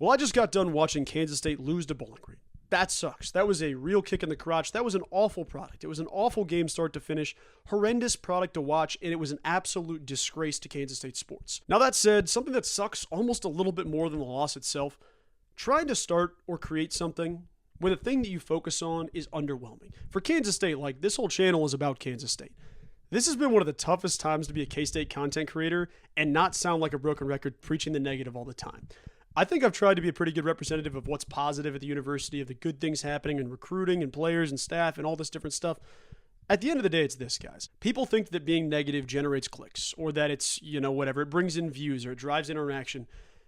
Well, I just got done watching Kansas State lose to Bowling Green. That sucks. That was a real kick in the crotch. That was an awful product. It was an awful game start to finish, horrendous product to watch, and it was an absolute disgrace to Kansas State sports. Now that said, something that sucks almost a little bit more than the loss itself, trying to start or create something when the thing that you focus on is underwhelming. For Kansas State, like, this whole channel is about Kansas State. This has been one of the toughest times to be a K-State content creator and not sound like a broken record preaching the negative all the time. I think I've tried to be a pretty good representative of what's positive at the university, of the good things happening in recruiting and players and staff and all this different stuff. At the end of the day, it's this, guys. People think that being negative generates clicks, or that it's, whatever, it brings in views or it drives interaction.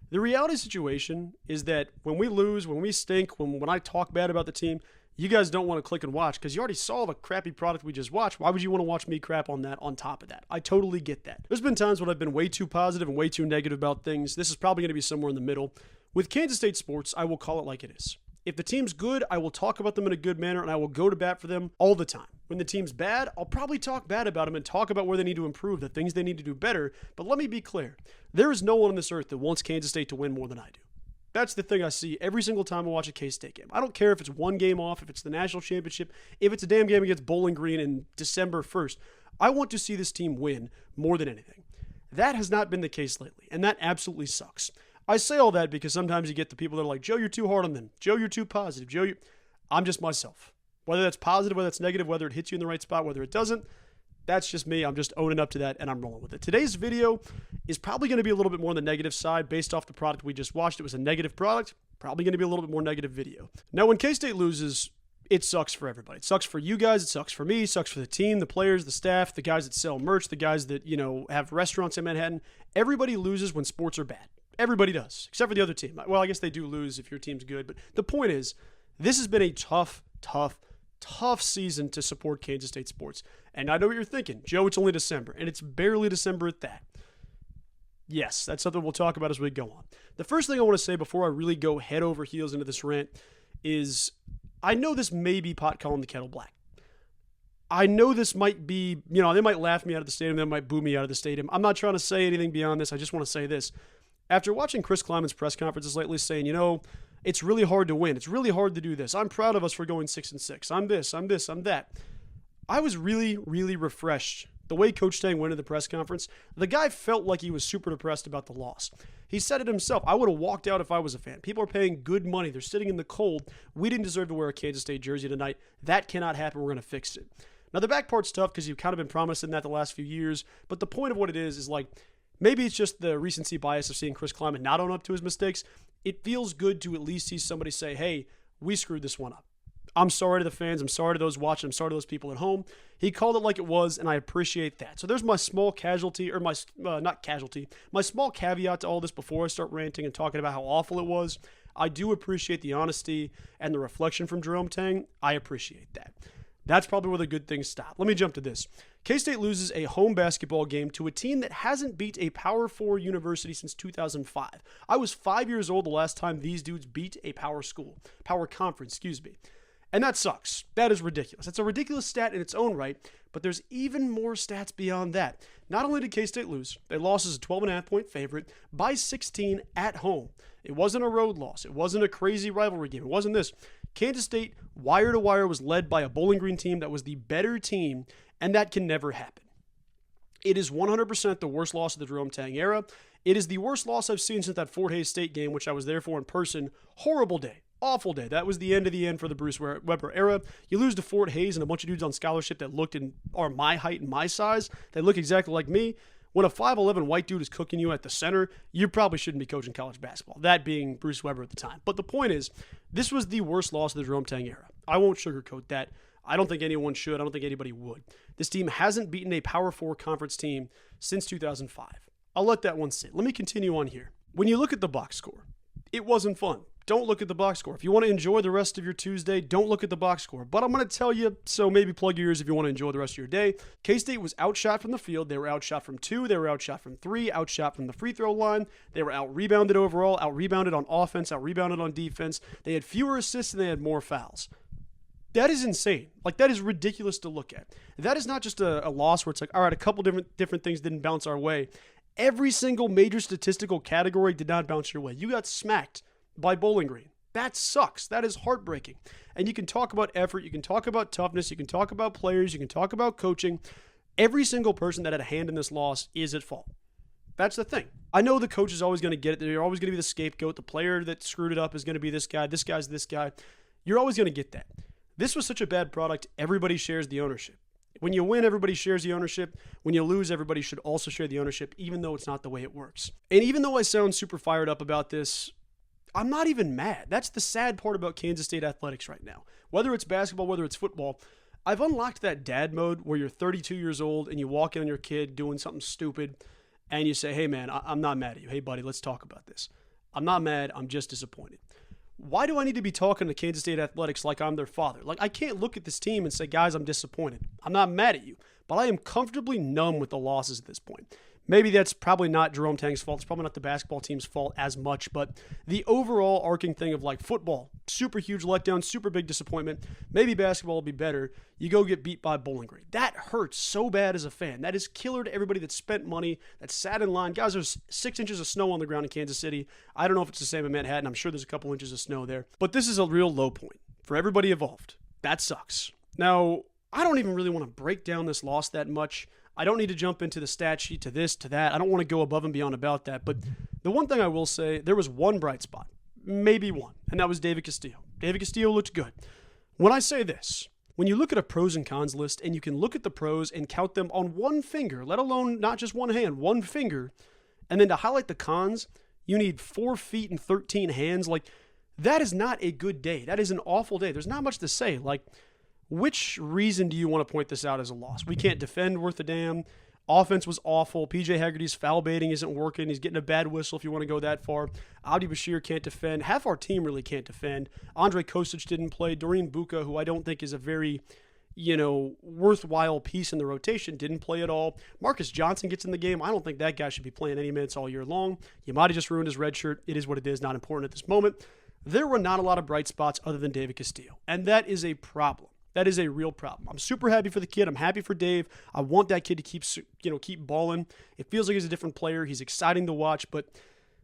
The reality situation is that when we lose, when we stink, when I talk bad about the team, you guys don't want to click and watch because you already saw the crappy product we just watched. Why would you want to watch me crap on that on top of that? I totally get that. There's been times when I've been way too positive and way too negative about things. This is probably going to be somewhere in the middle. With Kansas State sports, I will call it like it is. If the team's good, I will talk about them in a good manner and I will go to bat for them all the time. When the team's bad, I'll probably talk bad about them and talk about where they need to improve, the things they need to do better. But let me be clear. There is no one on this earth that wants Kansas State to win more than I do. That's the thing I see every single time I watch a K-State game. I don't care if it's one game off, if it's the national championship, if it's a damn game against Bowling Green in December 1st. I want to see this team win more than anything. That has not been the case lately, and that absolutely sucks. I say all that because sometimes you get the people that are like, Joe, you're too hard on them. Joe, you're too positive. Joe, I'm just myself. Whether that's positive, whether that's negative, whether it hits you in the right spot, whether it doesn't, that's just me. I'm just owning up to that, and I'm rolling with it. Today's video is probably going to be a little bit more on the negative side based off the product we just watched. It was a negative product, probably going to be a little bit more negative video. Now, when K-State loses, it sucks for everybody. It sucks for you guys. It sucks for me. It sucks for the team, the players, the staff, the guys that sell merch, the guys that, have restaurants in Manhattan. Everybody loses when sports are bad. Everybody does, except for the other team. Well, I guess they do lose if your team's good, but the point is, this has been a tough season to support Kansas State sports. And I know what you're thinking. Joe, it's only December, and it's barely December at that. Yes, that's something we'll talk about as we go on. The first thing I want to say before I really go head over heels into this rant is I know this may be pot calling the kettle black. I know this might be, they might laugh me out of the stadium, they might boo me out of the stadium. I'm not trying to say anything beyond this. I just want to say this. After watching Chris Kleiman's press conferences lately saying, it's really hard to win. It's really hard to do this. I'm proud of us for going 6-6. I'm this, I'm that. I was really, really refreshed. The way Coach Tang went to the press conference, the guy felt like he was super depressed about the loss. He said it himself. I would have walked out if I was a fan. People are paying good money. They're sitting in the cold. We didn't deserve to wear a Kansas State jersey tonight. That cannot happen. We're going to fix it. Now, the back part's tough because you've kind of been promising that the last few years, but the point of what it is like, maybe it's just the recency bias of seeing Chris Kleiman not own up to his mistakes. It feels good to at least see somebody say, hey, we screwed this one up. I'm sorry to the fans. I'm sorry to those watching. I'm sorry to those people at home. He called it like it was, and I appreciate that. So there's my small casualty, or my small caveat to all this before I start ranting and talking about how awful it was. I do appreciate the honesty and the reflection from Jerome Tang. I appreciate that. That's probably where the good things stop. Let me jump to this. K-State loses a home basketball game to a team that hasn't beat a Power 4 university since 2005. I was 5 years old the last time these dudes beat a power conference. And that sucks. That is ridiculous. It's a ridiculous stat in its own right, but there's even more stats beyond that. Not only did K-State lose, they lost as a 12.5-point favorite by 16 at home. It wasn't a road loss. It wasn't a crazy rivalry game. It wasn't this. Kansas State, wire to wire, was led by a Bowling Green team that was the better team, and that can never happen. It is 100% the worst loss of the Jerome Tang era. It is the worst loss I've seen since that Fort Hays State game, which I was there for in person. Horrible day. Awful day. That was the end of the end for the Bruce Weber era. You lose to Fort Hays and a bunch of dudes on scholarship that are my height and my size. They look exactly like me. When a 5'11" white dude is cooking you at the center, you probably shouldn't be coaching college basketball. That being Bruce Weber at the time. But the point is, this was the worst loss of the Jerome Tang era. I won't sugarcoat that. I don't think anyone should. I don't think anybody would. This team hasn't beaten a Power 4 conference team since 2005. I'll let that one sit. Let me continue on here. When you look at the box score, it wasn't fun. Don't look at the box score. If you want to enjoy the rest of your Tuesday, don't look at the box score. But I'm going to tell you, so maybe plug your ears if you want to enjoy the rest of your day. K-State was outshot from the field. They were outshot from 2. They were outshot from 3. Outshot from the free throw line. They were out-rebounded overall. Out-rebounded on offense. Out-rebounded on defense. They had fewer assists and they had more fouls. That is insane. Like, that is ridiculous to look at. That is not just a loss where it's like, all right, a couple different things didn't bounce our way. Every single major statistical category did not bounce your way. You got smacked. by Bowling Green. That sucks. That is heartbreaking. And you can talk about effort, you can talk about toughness, you can talk about players, you can talk about coaching. Every single person that had a hand in this loss is at fault. That's the thing. I know the coach is always going to get it. They're always going to be the scapegoat. The player that screwed it up is going to be this guy. This guy's this guy. You're always going to get that. This was such a bad product. Everybody shares the ownership. When you win, everybody shares the ownership. When you lose, everybody should also share the ownership, even though it's not the way it works. And even though I sound super fired up about this, I'm not even mad. That's the sad part about Kansas State athletics right now. Whether it's basketball, whether it's football, I've unlocked that dad mode where you're 32 years old and you walk in on your kid doing something stupid and you say, hey man, I'm not mad at you. Hey buddy, let's talk about this. I'm not mad. I'm just disappointed. Why do I need to be talking to Kansas State athletics like I'm their father? Like, I can't look at this team and say, guys, I'm disappointed. I'm not mad at you, but I am comfortably numb with the losses at this point. Maybe that's probably not Jerome Tang's fault. It's probably not the basketball team's fault as much, but the overall arcing thing of like football, super huge letdown, super big disappointment. Maybe basketball will be better. You go get beat by Bowling Green. That hurts so bad as a fan. That is killer to everybody that spent money, that sat in line. Guys, there's 6 inches of snow on the ground in Kansas City. I don't know if it's the same in Manhattan. I'm sure there's a couple inches of snow there. But this is a real low point for everybody involved. That sucks. Now, I don't even really want to break down this loss that much. I don't need to jump into the stat sheet, to this, to that. I don't want to go above and beyond about that. But the one thing I will say, there was one bright spot, maybe one, and that was David Castillo. David Castillo looked good. When I say this, when you look at a pros and cons list and you can look at the pros and count them on one finger, let alone not just one hand, one finger, and then to highlight the cons, you need 4 feet and 13 hands. Like, that is not a good day. That is an awful day. There's not much to say. Like, which reason do you want to point this out as a loss? We can't defend worth a damn. Offense was awful. PJ Haggerty's foul baiting isn't working. He's getting a bad whistle if you want to go that far. Abdi Bashir can't defend. Half our team really can't defend. Andre Kostic didn't play. Doreen Buka, who I don't think is a very, worthwhile piece in the rotation, didn't play at all. Marcus Johnson gets in the game. I don't think that guy should be playing any minutes all year long. Yamadi just ruined his red shirt. It is what it is. Not important at this moment. There were not a lot of bright spots other than David Castillo, and that is a problem. That is a real problem. I'm super happy for the kid. I'm happy for Dave. I want that kid to keep balling. It feels like he's a different player. He's exciting to watch. But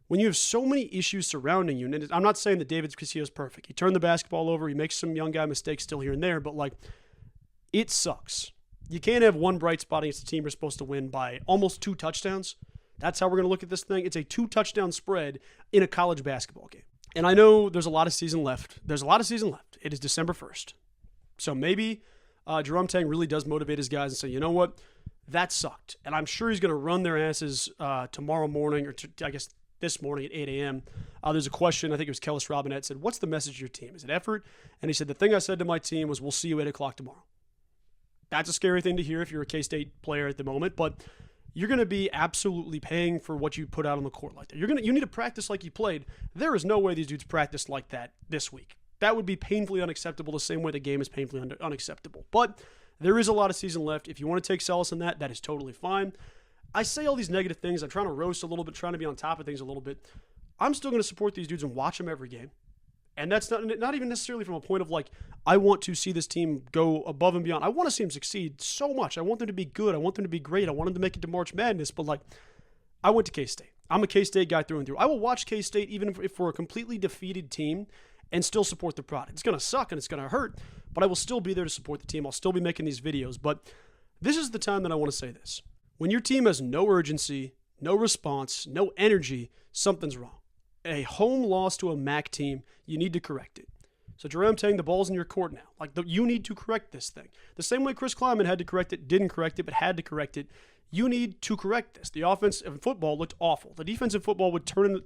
when you have so many issues surrounding you, and I'm not saying that David Castillo is perfect. He turned the basketball over. He makes some young guy mistakes still here and there. But, it sucks. You can't have one bright spot against a team you're supposed to win by almost 2 touchdowns. That's how we're going to look at this thing. It's a 2-touchdown spread in a college basketball game. And I know there's a lot of season left. It is December 1st. So maybe Jerome Tang really does motivate his guys and say, you know what, that sucked. And I'm sure he's going to run their asses tomorrow morning, or this morning at 8 a.m. There's a question, I think it was Kellis Robinette, said, what's the message to your team? Is it effort? And he said, the thing I said to my team was, we'll see you at 8 o'clock tomorrow. That's a scary thing to hear if you're a K-State player at the moment, but you're going to be absolutely paying for what you put out on the court like that. You need to practice like you played. There is no way these dudes practiced like that this week. That would be painfully unacceptable, the same way the game is painfully unacceptable. But there is a lot of season left. If you want to take solace in that, that is totally fine. I say all these negative things. I'm trying to roast a little bit, trying to be on top of things a little bit. I'm still going to support these dudes and watch them every game. And that's not even necessarily from a point of I want to see this team go above and beyond. I want to see them succeed so much. I want them to be good. I want them to be great. I want them to make it to March Madness. But I went to K-State. I'm a K-State guy through and through. I will watch K-State even if we're a completely defeated team and still support the product. It's going to suck and it's going to hurt, but I will still be there to support the team. I'll still be making these videos, but this is the time that I want to say this. When your team has no urgency, no response, no energy, something's wrong. A home loss to a MAC team, you need to correct it. So Jerome Tang, the ball's in your court now. You need to correct this thing. The same way Chris Kleiman had to correct it, didn't correct it, but had to correct it. You need to correct this. The offense in football looked awful. The defense in football would turn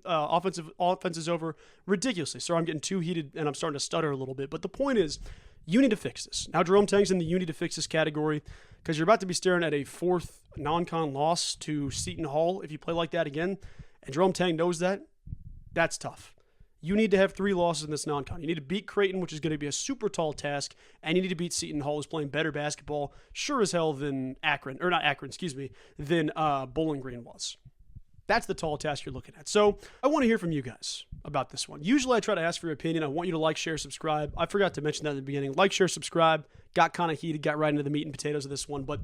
offenses over ridiculously. Sorry, I'm getting too heated and I'm starting to stutter a little bit. But the point is, you need to fix this. Now Jerome Tang's in the you need to fix this category because you're about to be staring at a 4th non-con loss to Seton Hall if you play like that again. And Jerome Tang knows that. That's tough. You need to have 3 losses in this non-con. You need to beat Creighton, which is going to be a super tall task, and you need to beat Seton Hall, who's playing better basketball, sure as hell than than Bowling Green was. That's the tall task you're looking at. So I want to hear from you guys about this one. Usually I try to ask for your opinion. I want you to like, share, subscribe. I forgot to mention that at the beginning. Like, share, subscribe. Got kind of heated, got right into the meat and potatoes of this one, but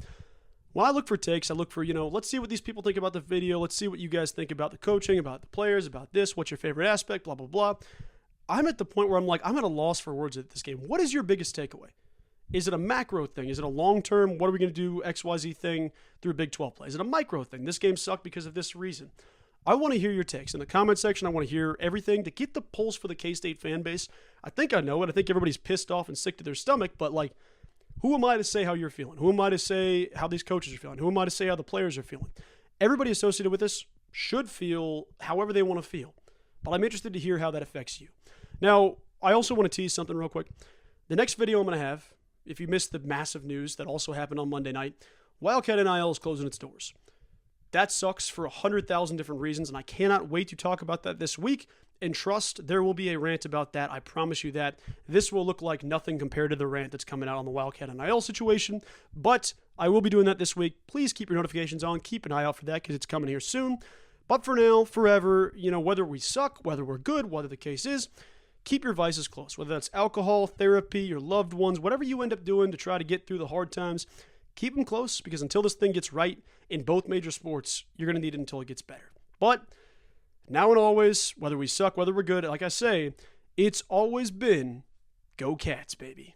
When I look for takes, I look for, let's see what these people think about the video. Let's see what you guys think about the coaching, about the players, about this. What's your favorite aspect, blah, blah, blah. I'm at the point where I'm at a loss for words at this game. What is your biggest takeaway? Is it a macro thing? Is it a long-term, what are we going to do, XYZ thing through Big 12 play? Is it a micro thing? This game sucked because of this reason. I want to hear your takes. In the comment section, I want to hear everything to get the pulse for the K-State fan base. I think I know it. I think everybody's pissed off and sick to their stomach, but who am I to say how you're feeling? Who am I to say how these coaches are feeling? Who am I to say how the players are feeling? Everybody associated with this should feel however they want to feel, but I'm interested to hear how that affects you. Now, I also want to tease something real quick. The next video I'm going to have, if you missed the massive news that also happened on Monday night, WildcatNIL is closing its doors. That sucks for 100,000 different reasons, and I cannot wait to talk about that this week. And trust, there will be a rant about that. I promise you that. This will look like nothing compared to the rant that's coming out on the WildcatNIL situation, but I will be doing that this week. Please keep your notifications on. Keep an eye out for that because it's coming here soon. But for now, forever, whether we suck, whether we're good, whatever the case is, keep your vices close, whether that's alcohol, therapy, your loved ones, whatever you end up doing to try to get through the hard times, keep them close because until this thing gets right in both major sports, you're going to need it until it gets better. But now and always, whether we suck, whether we're good, like I say, it's always been go Cats, baby.